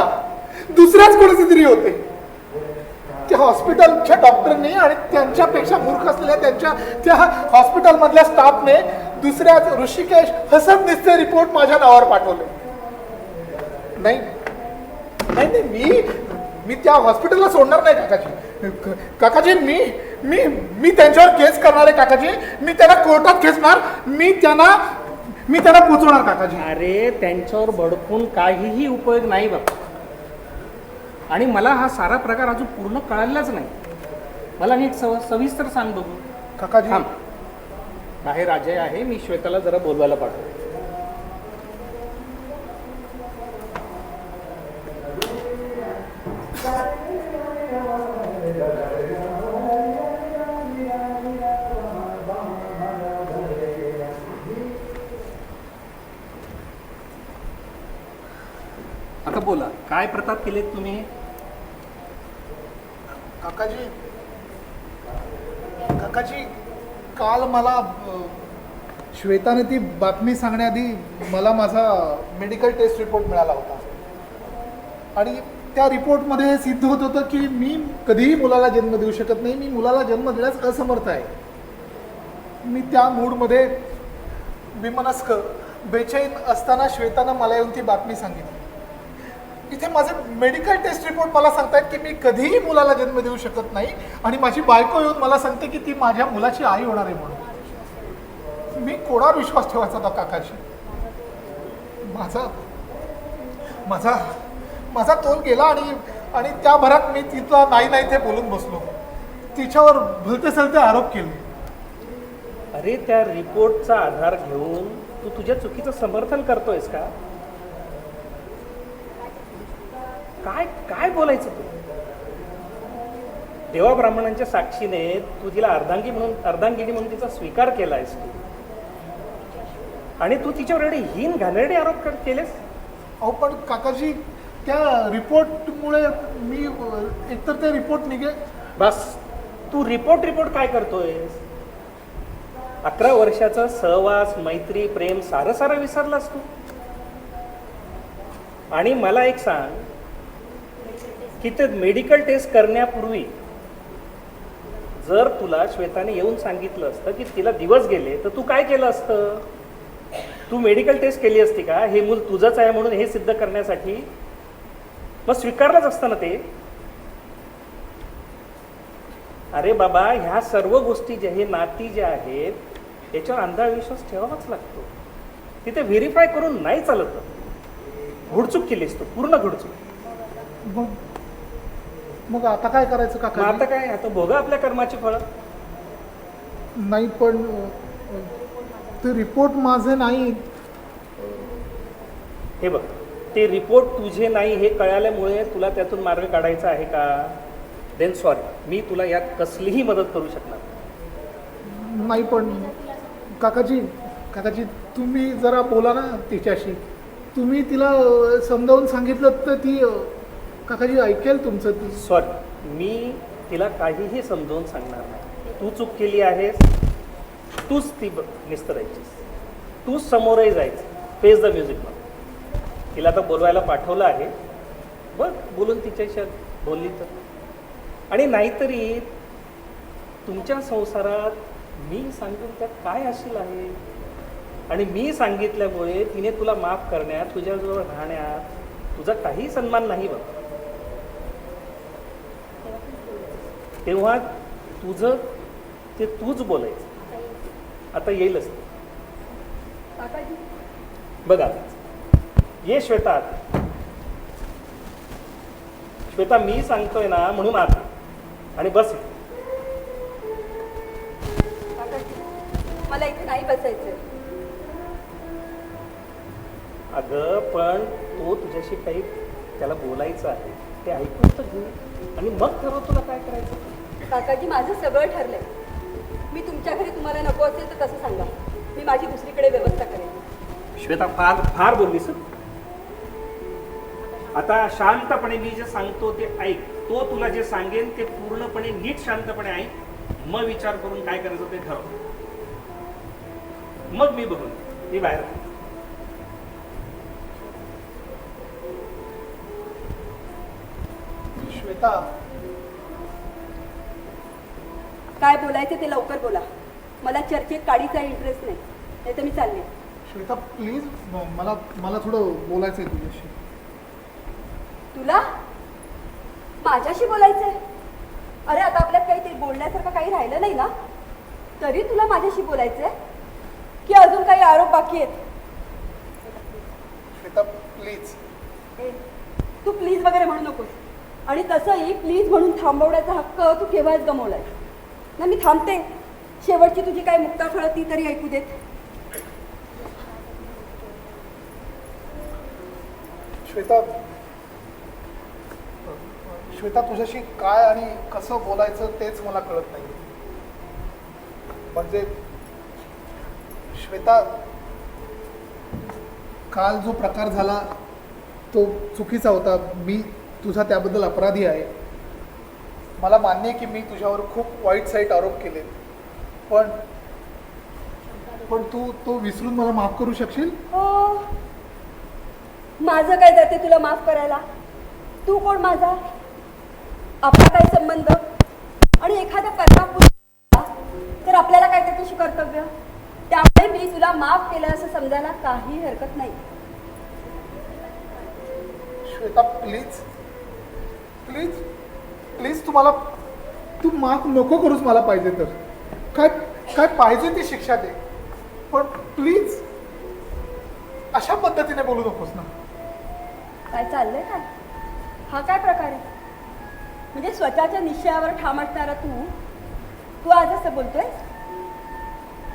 दुसऱ्याच कोणीतरी तरी होते. त्या हॉस्पिटलच्या डॉक्टरने आणि त्यांच्यापेक्षा मूर्ख असलेल्या त्या हॉस्पिटलमधल्या स्टाफने दुसऱ्याच ऋषिकेश हसन दिसते रिपोर्ट माझ्या नावावर पाठवले. नाही, मी त्या हॉस्पिटलला सोडणार नाही काकाजी. मी त्यांच्यावर केस करणार आहे काकाजी. मी त्यांना कोर्टात खेचणार. मी त्यांना पोचवणार काकाजी. अरे त्यांच्यावर बडकून काहीही उपयोग नाही बाबा. आणि मला हा सारा प्रकार अजून पूर्ण कळालाच नाही. मला नीट सविस्तर सांग बघू. काकाजी, बाहेर अजय आहे, मी श्वेताला जरा बोलवायला पाठवतो. आता बोला, काय प्रताप केलेत तुम्ही? काकाजी, काल मला श्वेताने ती बातमी सांगण्याआधी मला माझा मेडिकल टेस्ट रिपोर्ट मिळाला होता. आणि त्या रिपोर्टमध्ये हे सिद्ध होत होतं की मी कधीही मुलाला जन्म देऊ शकत नाही. मी मुलाला जन्म देण्यास असमर्थ आहे. मी त्या मूडमध्ये विमनस्क बेचैन असताना श्वेतानं मला येऊन ती बातमी सांगितली. इथे माझे मेडिकल टेस्ट रिपोर्ट मला सांगतायत की मी कधीही मुलाला जन्म देऊ शकत नाही. आणि माझी बायको येऊन मला सांगते की ती माझ्या मुलाची आई होणार आहे म्हणून. मी कोणावर विश्वास ठेवायचा होता काकाजी? माझा तोल गेला. आणि त्या भरात मी तिथला नाही ते बोलून बसलो. तिच्यावर भलते सलते आरोप केले. अरे त्या रिपोर्टचा आधार घेऊन तू तुझ्या चुकीचं समर्थन करतोयस का? काय काय बोलायचं तू? देवा ब्राह्मणांच्या साक्षीने तू तिला अर्धांगिनी म्हणून तिचा स्वीकार केलायस तू, आणि तू तिच्यावर एवढे हीन घाणेरडे आरोप केलेस. अहो पण काकाजी, त्या रिपोर्टमुळे मी एकतर ते रिपोर्ट बस, तू रिपोर्ट काय करतोयस? 11 वर्षाचा सहवास, मैत्री, प्रेम सारं विसरलास तू. आणि मला एक सांग की ते मेडिकल टेस्ट करण्यापूर्वी जर तुला श्वेताने येऊन सांगितलं असतं की तिला दिवस गेले, तर तू काय केलं असतं? तू मेडिकल टेस्ट केली असती का? हे मूल तुझंच आहे म्हणून हे सिद्ध करण्यासाठी मग स्वीकारलंच असतं ना ते. अरे बाबा, ह्या सर्व गोष्टी ज्या हे नाती जे आहेत याच्यावर अंधविश्वास ठेवावाच लागतो. तिथे व्हेरीफाय करून नाही चालत. घोडचूक केलीस तू, पूर्ण घोडचूक. मग आता काय करायचं मग काका? आता काय? आता भोगा आपल्या कर्माची फळं. नाही पण ते रिपोर्ट माझे नाही. हे बघ, ते रिपोर्ट तुझे नाही हे कळाल्यामुळे तुला त्यातून मार्ग काढायचा आहे का? देन सॉरी, मी तुला यात कसलीही मदत करू शकणार नाही. पण काकाजी तुम्ही जरा बोला ना तिच्याशी. तुम्ही तिला समजावून सांगितलं तर ती काकाजी ऐकेल तुमचं. ती सॉरी, मी तिला काहीही समजावून सांगणार नाही. तू चूक केली आहेस, तूच ती निस्तरायचीस, तूच समोरही जायचं. Face the music. मग तिला आता बोलवायला पाठवलं आहे, बघ बोलून तिच्याशी बोलली तर. आणि नाहीतरी तुमच्या संसारात मी सांगून त्यात काय असेल आहे? आणि मी सांगितल्यामुळे तिने तुला माफ करण्यात, तुझ्याजवळ राहण्यात तुझा काही सन्मान नाही बघ. तेव्हा तुझं ते तूच बोलायचं. आता येईलच काकाजी, बघा. ये श्वेता, श्वेता मी सांगतोय ना म्हणून आता, आणि बस. काकाजी, मला इथे नाही बसायचंय. अगं पण तो तुझ्याशी काही त्याला बोलायचं आहे, ते ऐकून तर घे आणि मग ठरव तुला काय करायचं. काकाजी, माझं सगळं ठरलंय. मी तुमच्या घरी तुम्हाला नको असेल तर तसं सांगा, मी माझी दुसरीकडे व्यवस्था करेन. श्वेता, फार बोललीस. आता शांतपणे मी जे सांगतो ते ऐक. तो तुला जे सांगेन ते पूर्णपणे नीट शांतपणे ऐक. मग विचार करून काय करायचं ते ठरव. मग मी बघून मी बाहेर. श्वेता, काय बोलायचं ते लवकर बोला. मला चर्चेत काडीचा इंटरेस्ट नाही तर मी चालले. श्वेता प्लीज, मला थोडं बोलायचं आहे तुझ्याशी. तुला माझ्याशी बोलायचंय? अरे आता आपल्यात काही बोलण्यासारखं काही राहिलं नाही ना, तरी तुला माझ्याशी बोलायचंय की अजून काही आरोप बाकी आहेत? श्वेता प्लीज. तू प्लीज वगैरे म्हणू नकोस. आणि तसंही प्लीज म्हणून थांबवण्याचा हक्क तू केव्हाच गमावलाय ना. मी थांबते. शेवटची तुझी काय मुक्ताफळं ती तरी ऐकू देत. श्वेता तुझ्याशी काय आणि कसं बोलायचं तेच मला कळत नाही. म्हणजे श्वेता, काल जो प्रकार झाला तो चुकीचा होता. मी तुझा त्याबद्दल अपराधी आहे. मला मान्य आहे की मी तुझ्यावर खूप वाईट साईट आरोप केले, पण तू तो विसरून मला माफ करू शकशील? हो, माझं काय जाते तुला माफ करायला? तू कोण माझा? आपला काय संबंध? आणि एखादा कर्ता तर आपल्याला काय त्याच्याशी कर्तव्य? त्यामुळे मी तुला माफ केलं असं समजायला काही हरकत नाही. श्वेता प्लीज प्लीज प्लीज, तू माफ नको करूस. मला पाहिजे तर काय पाहिजे ती शिक्षा दे, पण प्लीज अशा पद्धतीने बोलू नकोस ना. काय चाललंय काय? हा काय प्रकार आहे? म्हणजे स्वतःच्या निश्चयावर ठाम असणारा तू आज असं बोलतोय?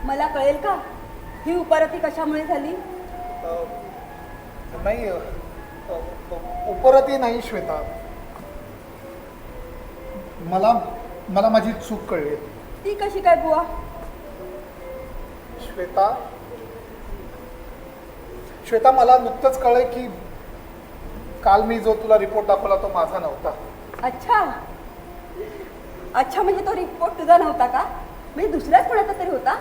मला कळेल का ही उपरती कशामुळे झाली? नाही उपरती नाही श्वेता, मला मला माझी चूक कळली. ती कशी काय बुवा? श्वेता श्वेता मला नुकतंच कळलंय की काल मी जो तुला रिपोर्ट दाखवला तो माझा नव्हता. अच्छा अच्छा, म्हणजे तो रिपोर्ट तुझा नव्हता का? म्हणजे दुसऱ्याच कोणाचा तरी होता?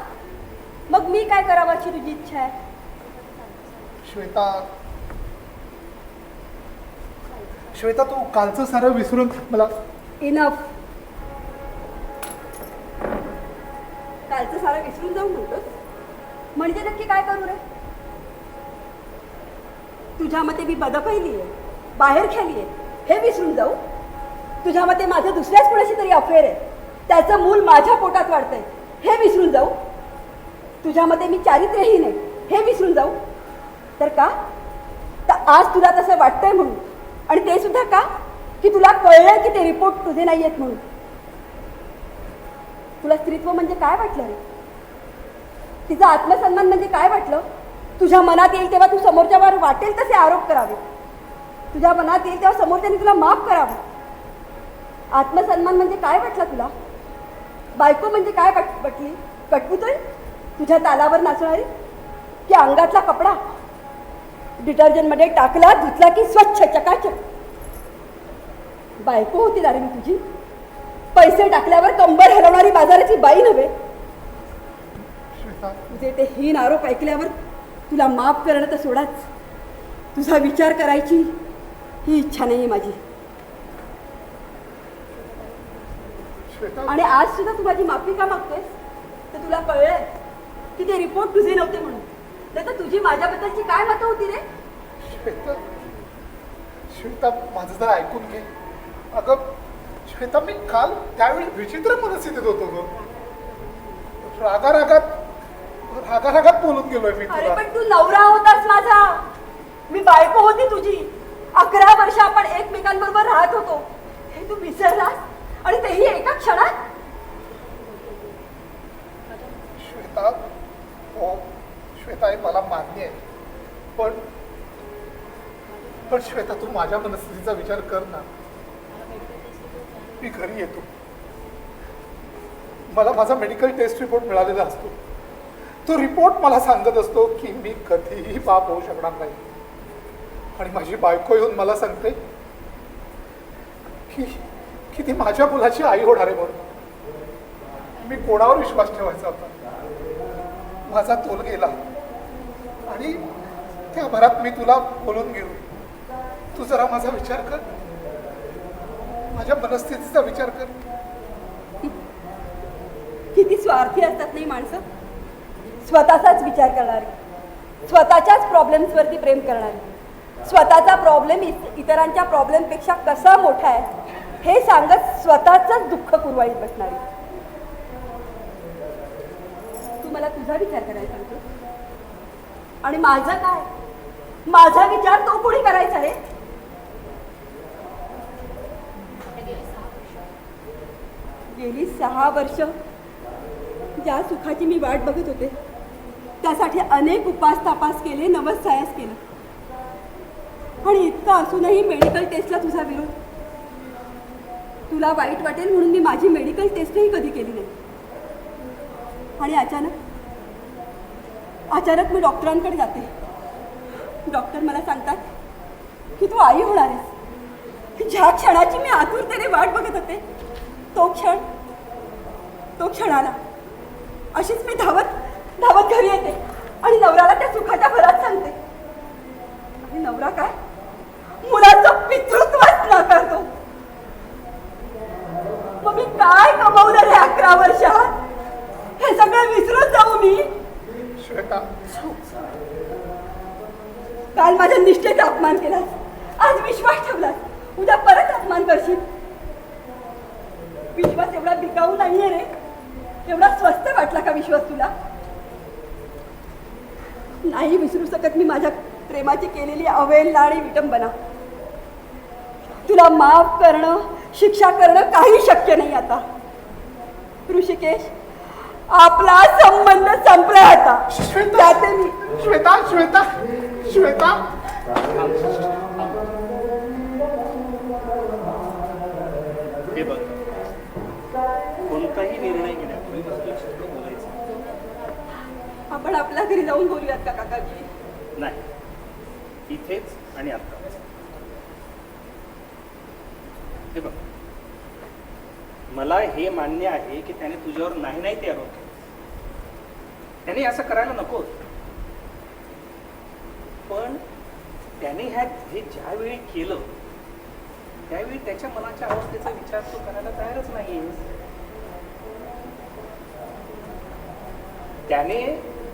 मग मी काय करावं अशी तुझी इच्छा आहे? श्वेता श्वेता तू कालचं सारं विसरून मला. इनफ. कालचं सारं विसरून जाऊ म्हणतोस? म्हणजे नक्की काय करू रे? तुझ्या मते मी बदपहिली आहे, बाहेर खेळली आहे, हे विसरून जाऊ? तुझ्या मते माझं दुसऱ्याच कोणाशी तरी अफेअर आहे, त्याचं मूल माझ्या पोटात वाढतंय, हे विसरून जाऊ? तुझ्या मते मी चारित्र्यहीन आहे, हे विसरून जाऊ? तर का? तर आज तुला तसं वाटतंय म्हणून. आणि ते सुद्धा का? की तुला कळलं की ते रिपोर्ट तुझे नाही आहेत म्हणून. तुला स्त्रीत्व म्हणजे काय वाटलं रे? तिचा आत्मसन्मान म्हणजे काय वाटलं? तुझ्या मनात येईल तेव्हा तू समोरच्यावर वाटेल तसे आरोप करावे, तुझ्या मनात येईल तेव्हा समोरच्याने तुला माफ करावं. आत्मसन्मान म्हणजे काय वाटला तुला? बायको म्हणजे काय वाटली? कटपुतळी तुझ्या तालावर नाचणारी, की अंगातला कपडा डिटर्जंटमध्ये टाकला धुतला की स्वच्छ चकाचक? बायको होती दारी मी तुझी, पैसे टाकल्यावर कंबर हलवणारी बाजाराची बाई नव्हे. तुझे ते हीन आरोप ऐकल्यावर तुला माफ करणं तर सोडाच, तुझा विचार करायची ही इच्छा नाही माझी. आणि आज सुद्धा तू माझी माफी का मागतोयस? तर तुला कळलंय की ते रिपोर्ट तुझे नव्हते म्हणून. नाही तर तुझी माझ्याबद्दलची काय मतं होती रे? श्वेता श्वेता माझं जरा ऐकून घे. अगं श्वेता, मी काल त्यावेळी विचित्र मनस्थितीत होतो ग. रागारागात बोलून गेलोय मी अरे तुला. पण तू नवरा होतास माझा, मी बायको होती तुझी. 11 वर्ष आपण एकमेकांबरोबर राहत होतो, हे तू विसरलास? आणि तेही एका क्षणात? श्वेता, हो श्वेता, हे मला मान्य आहे, पण श्वेता तू माझ्या मनस्थितीचा विचार कर ना. मी घरी येतो, मला माझा मेडिकल टेस्ट रिपोर्ट मिळालेला असतो. तो रिपोर्ट मला सांगत असतो की मी कधीही बाप होऊ शकणार नाही. आणि माझी बायको येऊन मला सांगते की ती माझ्या मुलाची आई होणार आहे म्हणून. मी कोणावर विश्वास ठेवायचा होता? माझा तोल गेला. आणि त्या भरात मी तुला बोलून गेलो. तू जरा माझा विचार कर, माझ्या मनस्थितीचा विचार कर. किती स्वार्थी असतात नाही माणसं, स्वतःचाच विचार करणारी, स्वतःच्याच प्रॉब्लेम्सवरती प्रेम करणारी, स्वतःचा प्रॉब्लेम इतरांच्या प्रॉब्लेमपेक्षा कसा मोठा आहे हे सांगत स्वतःच दुःख कुरवाळीत बसणारी. तू मला तुझा विचार करायला सांगतो, आणि माझं काय? माझा विचार तो कोणी करायचा रे? गेली 6 वर्ष ज्या सुखाची मी वाट बघत होते त्यासाठी अनेक उपास तापास केले, नवस सायास केलं. आणि इतकं असूनही मेडिकल टेस्टला तुझा विरोध. तुला वाईट वाटेल म्हणून मी माझी मेडिकल टेस्टही कधी केली नाही. आणि अचानक मी डॉक्टरांकडे जाते. डॉक्टर मला सांगतात की तू आई होणार आहेस. ज्या क्षणाची मी आतुरतेने वाट बघत होते तो क्षण आला. अशीच मी धावत घरी येते आणि नवऱ्याला त्या सुखाच्या भरात सांगते. आणि नवरा काय? मुलाचं पितृत्वच नाकारतो. मग मी काय कमावलं रे 11 वर्षात? हे सगळं विसरून जाऊ मी? श्वेता, काल माझ्या निष्ठेचा अपमान केलास, आज विश्वास ठेवलास, उद्या परत अपमान करशील. विश्वास एवढा बिकाऊ नाहीये रे. एवढा स्वस्त वाटला का विश्वास तुला? नाही विसरू शकत मी माझ्या प्रेमाची केलेली अवहेलना आणि विटंबना. तुला माफ करणं, शिक्षा करणं काही शक्य नाही आता. ऋषिकेश, आपला संबंध संपला आता. श्वेता जाते मी. श्वेता श्वेता श्वेता हे बघ, कोणताही निर्णय घेण्यापूर्वी मला बोलायचं आपण आपल्या घरी जाऊन बोलूयात का काकाजी? नाही, इथेच आणि आत्ताच. हे बघ, मला हे मान्य आहे की त्याने तुझ्यावर नाही नाही ते आरोप केले. त्याने असं करायला नको होतं. पण त्याने हे ज्यावेळी केलं त्यावेळी त्याच्या मनाच्या अवस्थेचा विचार तो करायला तयारच नाहीये. त्याने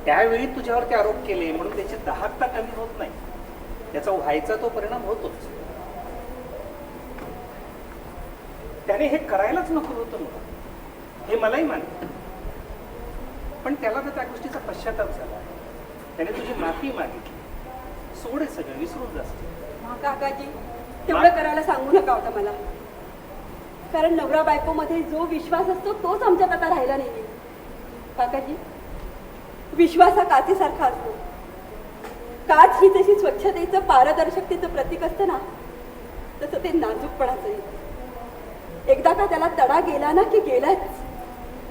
त्यावेळी तुझ्यावरती आरोप केले म्हणून त्याची दाहकता कमी होत नाही. त्याचा व्हायचा तो परिणाम होतोच. त्याने हे करायलाच नको होतं मला, हे मलाही मान्य. पण त्याला तर त्या गोष्टीचा पश्चाताप झाला. त्याने तुझी माफी मागितली. सोड हे सगळं, विसरून जास्त. काकाजी तेवढं करायला सांगू नका होता मला. कारण नवरा बायको मध्ये जो विश्वास असतो तोच आमच्यात आता राहिला नाही. काकाजी, विश्वास हा काचेसारखा असतो. काच ही जशी स्वच्छतेचं पारदर्शकतेचं प्रतीक असतं ना, तसं ते नाजूकपणाचं. एकदा का त्याला तडा गेला ना की गेलाच.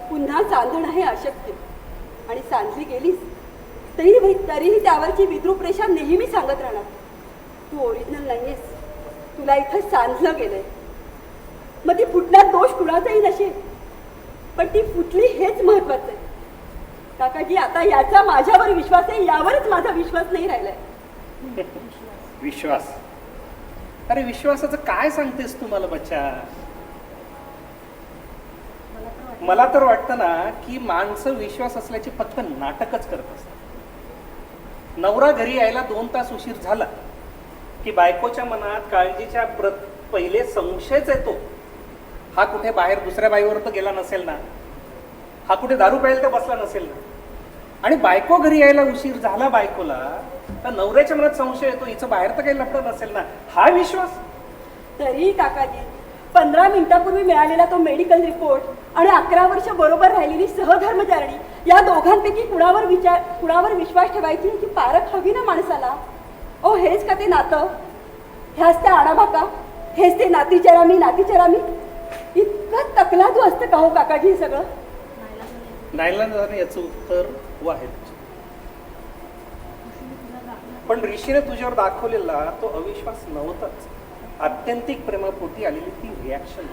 पुन्हा सांधणं हे अशक्य. आणि सांधली गेलीस तरीही त्यावरची विद्रूप रेषा नेहमी सांगत राहणार, तू ओरिजिनल नाहीयेस, तुला इथं सांधलं गेलंय. मग ती फुटण्यात दोष कुणाचाही नसेल, पण ती फुटली हेच महत्वाचं आहे. काकाजी, आता याचा माझ्यावर विश्वास आहे, यावरच माझा विश्वास नाही राहिलाय. विश्वास? अरे विश्वासाचं काय सांगतेस तू मला बच्चा? मला तर वाटतं ना की माणसं विश्वास असल्याचे फक्त नाटकच करत असतात. नवरा घरी यायला 2 तास उशीर झाला की बायकोच्या मनात काळजीच्या पहिले संशयच येतो. हा कुठे बाहेर दुसऱ्या बाईवर तर गेला नसेल ना, हा कुठे दारू प्यायला तर बसला नसेल ना. आणि बायको घरी यायला उशीर झाला बायकोला तर नवऱ्याच्या मनात संशय येतो, हिचं बाहेर तर काही लफडं नसेल ना. हा विश्वास? तरी काकाजी, 15 मिनिटापूर्वी मिळालेला तो मेडिकल रिपोर्ट आणि 11 वर्ष बरोबर राहिलेली सहधर्मचारिणी, या दोघांपैकी कुणावर विश्वास ठेवायची की पारख हवी ना माणसाला. ओ, हेच का ते नातं? ह्याच त्या आणाभाका? हेच ते नातीचरामी नातीचरामी? इतकं तकलादू असतं का हो काकाजी हे सगळं? नाईलाजाने याचं उत्तर हो आहे. पण ऋषीने तुझ्यावर दाखवलेला तो अविश्वास नव्हताच. आत्यंतिक प्रेमापोटी आलेली ती रिॲक्शन,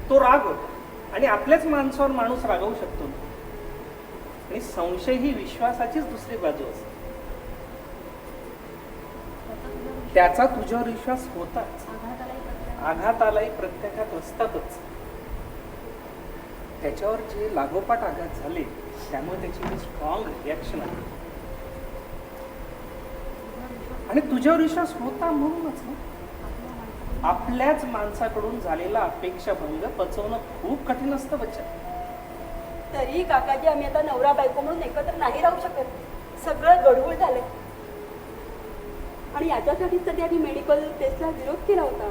तो राग होता. आणि आपल्याच माणसावर माणूस रागवू शकतो. आणि संशय ही विश्वासाचीच दुसरी बाजू असते. त्याचा तुझ्यावर विश्वास होताच, आघात आलाही प्रत्येकात असतातच. त्याच्यावर जे लागोपाठ आघात झाले त्यामुळे त्याची स्ट्रॉंग रिॲक्शन आहे. आणि तुझ्यावर विश्वास होता म्हणूनच ना. आपल्याच माणसाकडून झालेला अपेक्षाभंग पचवणं खूप कठीण असतं बच्चा. तरी काकाजी, आम्ही आता नवरा बायको म्हणून एकत्र नाही राहू शकत. सगळं गडबड झालंय. आणि याच्यासाठीच तर त्यांनी मेडिकल टेस्टला विरोध केला होता.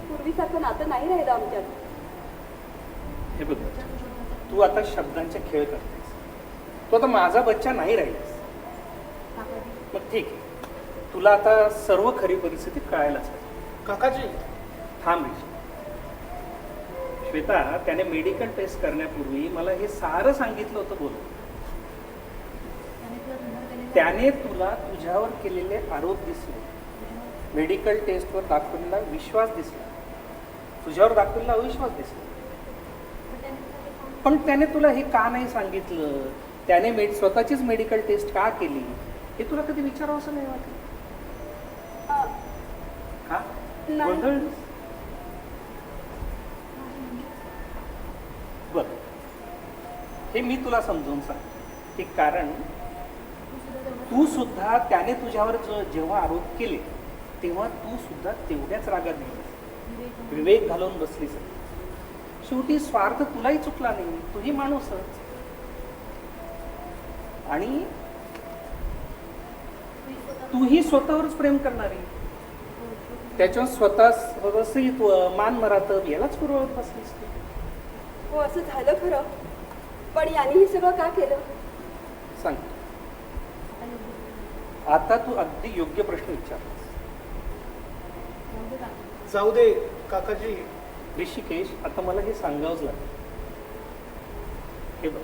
पूर्वीसारखं नातं नाही राहिलं आमच्यात. हे बघ, तू आता शब्दांचे खेळ करतेस. तू आता माझा बच्चा नाही राहिलास. मग ठीक आहे, तुला आता सर्व खरी परिस्थिती कळायलाच पाहिजे. काकाजी, थांब श्वेता, त्याने मेडिकल टेस्ट करण्यापूर्वी मला हे सारं सांगितलं होतं. बोल, त्याने तुला तुझ्यावर केलेले आरोप दिसले, मेडिकल टेस्टवर दाखवलेला विश्वास दिसला, तुझ्यावर दाखवलेला अविश्वास दिसला. पण त्याने तुला हे का नाही सांगितलं? त्याने स्वतःचीच मेडिकल टेस्ट का केली हे तुला कधी विचारावं असं नाही वाटलं का? गोंधळलीस? बघ, हे मी तुला समजून सांग की कारण तू सुद्धा त्याने तुझ्यावर जेव्हा आरोप केले तेव्हा तू सुद्धा तेवढ्याच रागात गेलीस, विवेक घालवून बसलीस. शेवटी स्वार्थ तुलाही चुकला नाही, तुही माणूसच. आणि तूही स्वतःवरच प्रेम करणारी. त्याच्यावर स्वतः मान मरातब यालाच पुरवत बसलीस तू. हो असं झालं खरं, पण याने हे सगळं का केलं? सांग. आता तू अगदी योग्य प्रश्न विचारलास. जाऊ दे काकाजी. ऋषिकेश, आता मला हे सांगावंच लागेल. हे बघ,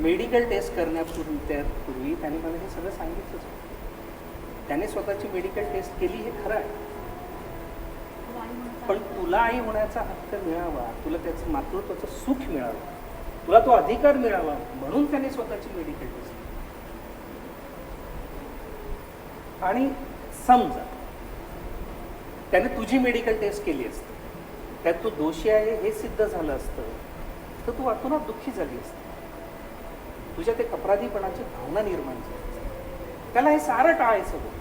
मेडिकल टेस्ट करण्यापूर्वी त्याने मला हे सगळं सांगितलंच होतं. त्याने स्वतःची मेडिकल टेस्ट केली हे खरं आहे, पण तुला आई होण्याचा हक्क मिळावा, तुला त्याचं मातृत्वाचं सुख मिळावं, तुला तो अधिकार मिळावा म्हणून त्याने स्वतःची मेडिकल टेस्ट केली. आणि समजा त्याने तुझी मेडिकल टेस्ट केली असती, त्यात तू दोषी आहे हे सिद्ध झालं असतं, तर तू आतूनात दुःखी झाली असती. तुझ्यात एक अपराधीपणाची भावना निर्माण झाली. त्याला हे सारं टाळायचं होतं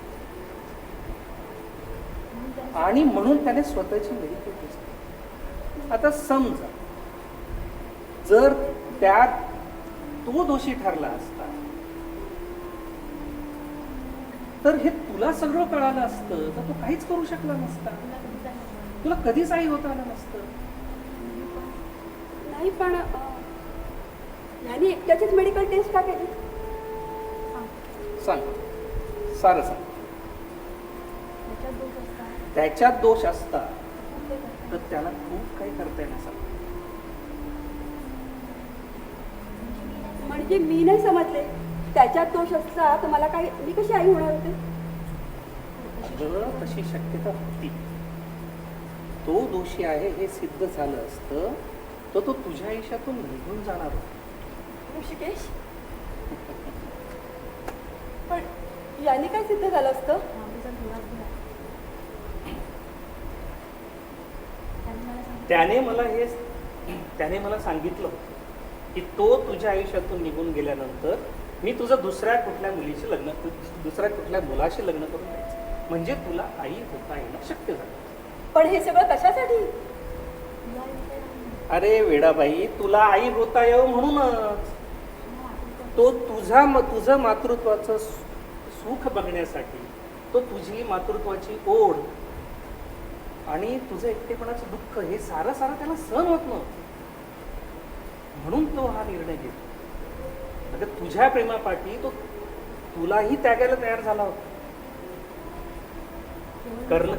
आणि म्हणून त्याने स्वतःची मेडिकल टेस्ट केली. आता समजा जर त्यात तो दोषी ठरला असता तर हे तुला सगळं कळालं असतं, तर तू काहीच करू शकला नसता, तुला कधीच आई होता आलं नसतं. नाही पण याने एकट्याचीच मेडिकल टेस्ट का केली? सांग, सारं सांग. त्याच्यात दोष असता तर त्याला खूप काही करता येण्यासारखं. म्हणजे मी नाही समजले, त्याच्यात दोष असता तर मला काय, मी कशी आई होणार होते? अगं तशी शक्यता होती. तो दोषी आहे हे सिद्ध झालं असतं तर तो तुझ्या आयुष्यातून निघून जाणार होता. ऋषिकेश, पण याने काय सिद्ध झालं असतं? त्याने मला सांगितलं की तो तुझ्या आयुष्यातून निघून गेल्यानंतर मी तुझं दुसऱ्या कुठल्या मुलाशी लग्न करून द्यायचं, म्हणजे तुला आई होता येणं शक्य झालं. पण हे सगळं कशासाठी? अरे वेडाबाई, तुला आई होता येऊ म्हणूनच. तो तुझं मातृत्वाचं सुख बघण्यासाठी, तो तुझी मातृत्वाची ओढ आणि तुझं एकटेपणाचं दुःख हे सारं त्याला सहन होत नव्हतं, म्हणून तो हा निर्णय घेतो. अगं तुझ्या प्रेमापाठी तो तुलाही त्यागायला तयार झाला होता. कर्ण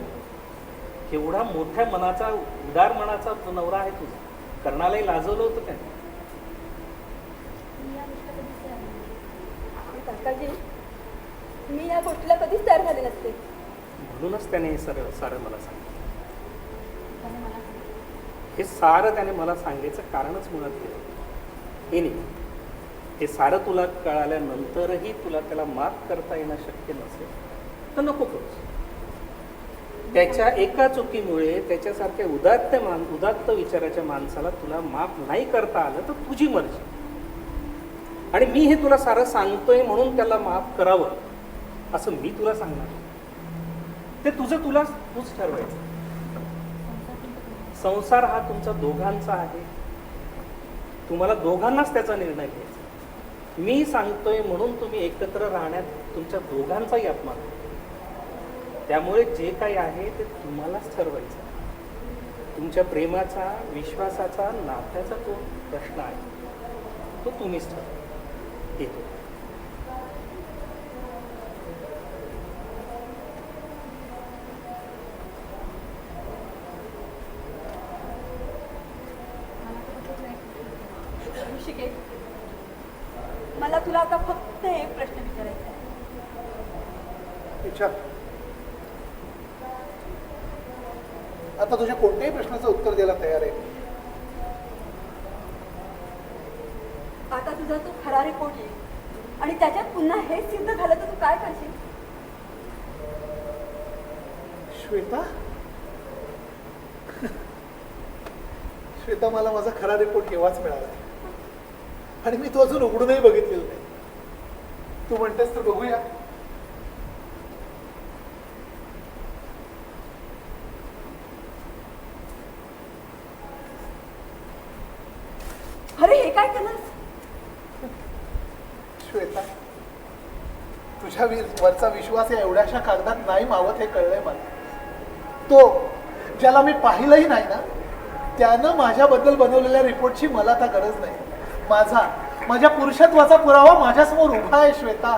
केवढा मोठ्या मनाचा, उदार मनाचा नवरा आहे तुझा, कर्णालाही लाजवलं होतं त्याने. काकाजी, मी या गोष्टीला कधीच तयार झाले नसते. म्हणूनच त्याने हे सारं मला सांगितलं. हे सारं त्याने मला सांगायचं कारणच मुळात केलं. हे नाही, हे सारं तुला कळाल्यानंतरही तुला त्याला माफ करता येणं शक्य नसेल तर नको करूस. त्याच्या एका चुकीमुळे त्याच्यासारख्या उदात्त विचाराच्या माणसाला तुला माफ नाही करता आलं तर तुझी मर्जी. आणि मी हे तुला सारं सांगतोय म्हणून त्याला माफ करावं असं मी तुला सांगणार. ते तूच ठरवायचं. संसार हा तुमचा दोघांचा आहे, तुम्हाला दोघांनाच त्याचा निर्णय घ्यायचा. मी सांगतोय म्हणून तुम्ही एकत्र राहण्यात तुमच्या दोघांचाही अपमान होतो. त्यामुळे जे काही आहे ते तुम्हालाच ठरवायचं. तुमच्या प्रेमाचा, विश्वासाचा, नात्याचा तो प्रश्न आहे, तो तुम्हीच ठरवा. येतो ऋषिकेश, मला तुला आता फक्त एक प्रश्न विचारायचा आहे. विचार. आता तुझ्या कोणत्याही प्रश्नाचं उत्तर द्यायला तयार आहे. आता तुझा तो खरा रिपोर्ट येईल आणि त्याच्यात पुन्हा हेच सिद्ध झालं तर तू काय करशील? श्वेता, श्वेता, मला माझा खरा रिपोर्ट केव्हाच मिळाला आणि मी तो अजून उघडूनही बघितलेला नाही. तू म्हणतेस तर बघूया. अरे हे काय केलंस? श्वेता, तुझ्या वरचा विश्वास या एवढ्याशा कागदात नाही मावत हे कळलंय मला. तो ज्याला मी पाहिलंही नाही ना, त्यानं माझ्याबद्दल बनवलेल्या रिपोर्टची मला आता गरज नाही. माझ्या पुरुषत्वाचा पुरावा माझ्यासमोर उभा आहे श्वेता.